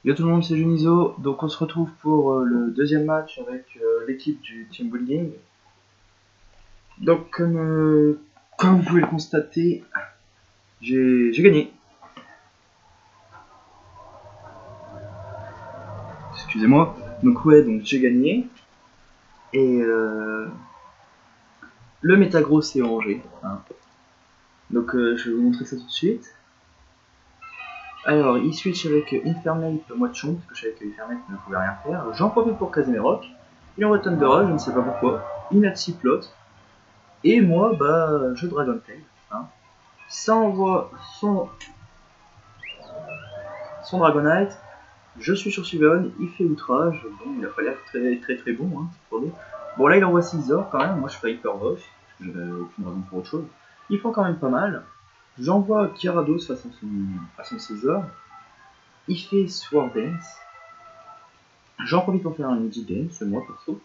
Yo tout le monde, c'est Junizo. Donc on se retrouve pour le deuxième match avec l'équipe du team building. Donc comme vous pouvez le constater, j'ai gagné. Excusez-moi. Donc ouais, donc j'ai gagné. Et le métagros est rangé. Hein. Donc je vais vous montrer ça tout de suite. Alors il switch avec Infernape, moi de chon, parce que je savais que Infernape ne pouvait rien faire. J'en profite pour caser mes rocks. Il envoie Thunder Rush, je ne sais pas pourquoi. Il n'a de plot. Et moi, bah, je Dragon Tail. Hein. Ça envoie son Dragonite. Je suis sur Suveon, il fait outrage. Bon, il a pas l'air très bon. Hein, pour lui. Bon, là, il envoie 6 ors quand même. Moi, je fais Hyper Buff. J'avais aucune raison pour autre chose. Ils font quand même pas mal. J'envoie Gyarados face à son César. Il fait Sword Dance. J'en profite pour faire un Midi Dance, moi perso.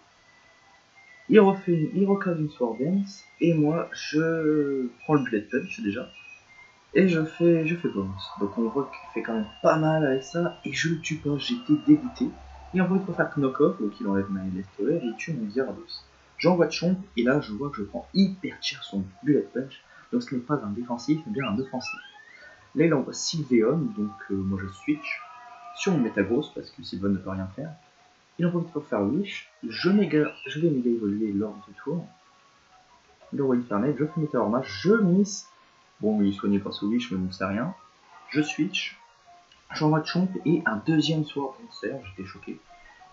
Il recave une Sword Dance. Et moi, je prends le Blade Punch déjà. Et je fais bounce. Donc on voit qu'il fait quand même pas mal avec ça. Et je le tue pas, j'étais dégoûté. Et en fait, pour faire knock-off, donc il enlève ma LFTR et il tue mon Gyarados. J'envoie Chomp, et là je vois que je prends hyper cher son Bullet Punch. Donc ce n'est pas un défensif, mais bien un offensif. Là il envoie Sylveon, donc moi je switch sur mon Metagross parce que Sylveon ne peut rien faire. Il en profite pour faire Wish. Je vais méga évoluer lors du tour. Il envoie Infernape, je fais Meteor Mash, je miss. Bon, il soignait pas sous Wish, mais bon, c'est rien. Je switch, j'envoie Chomp et un deuxième Sword Dancer, j'étais choqué.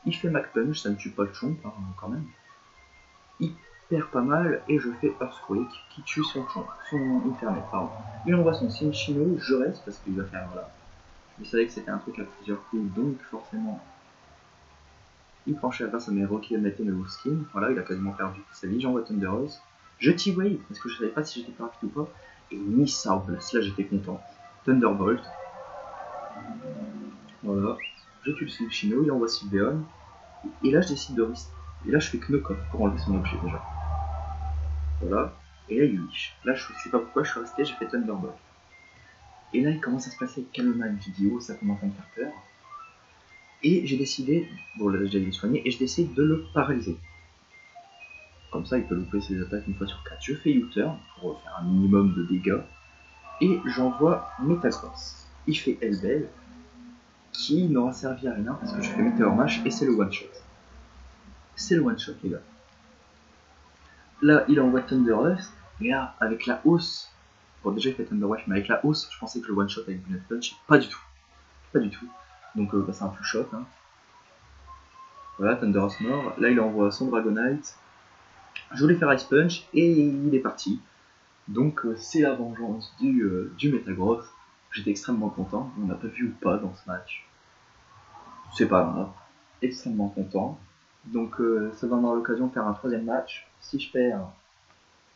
Il fait Mac Punch, ça ne tue pas le Chomp hein, quand même. Il perd pas mal et je fais Earthquake qui tue son Chomp, son Infernape, pardon. Il envoie son Cinchino, je reste parce qu'il va faire là. Je savais que c'était un truc à plusieurs coups, donc forcément il prend cher grâce à mes Rocky Amate et mes Skin. Voilà, il a quasiment perdu sa vie. J'envoie Thunder Rose. Je T-Wave parce que je savais pas si j'étais plus rapide ou pas. Et Miss Out Blast, là j'étais content. Thunderbolt. Voilà. Je tue le Cinchino, il envoie Sylveon. Et là je décide de risque. Et là je fais Knock-off pour enlever son objet déjà. Voilà. Et là il wish. Là je sais pas pourquoi je suis resté, j'ai fait Thunderbolt. Et là il commence à se passer calmement une vidéo, ça commence à me faire peur. Et j'ai décidé, bon là déjà il est soigné, et je décide de le paralyser. Comme ça il peut louper ses attaques une fois sur 4. Je fais U-turn pour faire un minimum de dégâts. Et j'envoie Metagross. Il fait L-Bell, qui n'aura servi à rien parce que je fais Meteor Mash et c'est le one shot. C'est le one shot les gars. Là il envoie Thunder Rush, et là avec la hausse, bon déjà il fait Thunder Rush mais avec la hausse je pensais que le one shot avec Bullet Punch, pas du tout. Pas du tout. Donc bah, c'est un full shot. Hein. Voilà, Thunder Rush mort. Là il envoie son Dragonite. Je voulais faire Ice Punch et il est parti. Donc c'est la vengeance du Metagross. J'étais extrêmement content. On n'a pas vu ou pas dans ce match. C'est pas grave. Extrêmement content. Donc ça donnera l'occasion de faire un troisième match. Si je perds,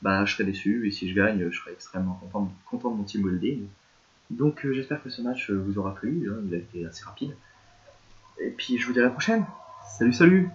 bah je serai déçu. Et si je gagne, je serai extrêmement content de mon team building. Donc j'espère que ce match vous aura plu. Hein, il a été assez rapide. Et puis je vous dis à la prochaine. Salut salut.